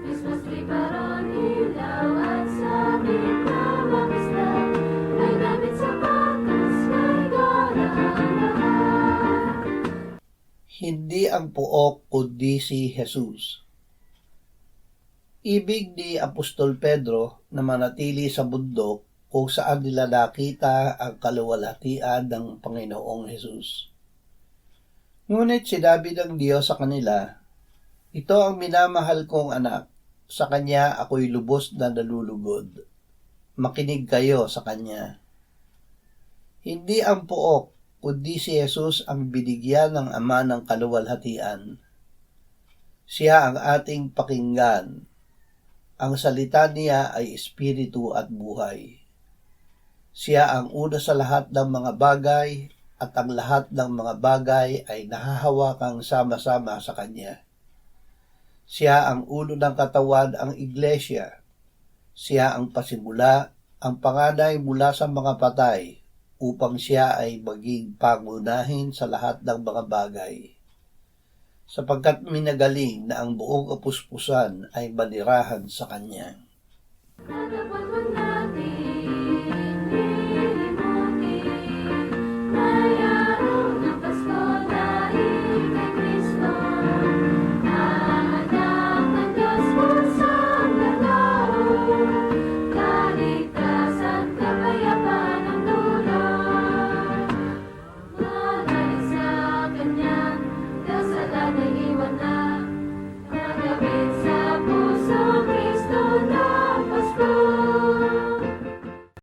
Christmas tree paron ilaw at sabit na makisla. May damit sapatos, may garang lahat. Hindi ang puok kundi si Jesus. Ibig ni Apostol Pedro na manatili sa bundok kung saan nila nakita ang kaluwalhatian ng Panginoong Jesus. Ngunit sinabi ng Diyos sa kanila, "Ito ang minamahal kong anak, sa Kanya ako'y lubos na nalulugod. Makinig kayo sa Kanya." Hindi ang puok, kundi si Jesus ang binigyan ng Ama ng kaluwalhatian. Siya ang ating pakinggan. Ang salita niya ay espiritu at buhay. Siya ang una sa lahat ng mga bagay at ang lahat ng mga bagay ay nahahawakang sama-sama sa Kanya. Siya ang ulo ng katawan, ang iglesia. Siya ang pasimula, ang panganay mula sa mga patay, upang siya ay maging pangunahin sa lahat ng mga bagay. Sapagkat minagaling na ang buong kapuspusan ay manirahan sa Kanya. Natapos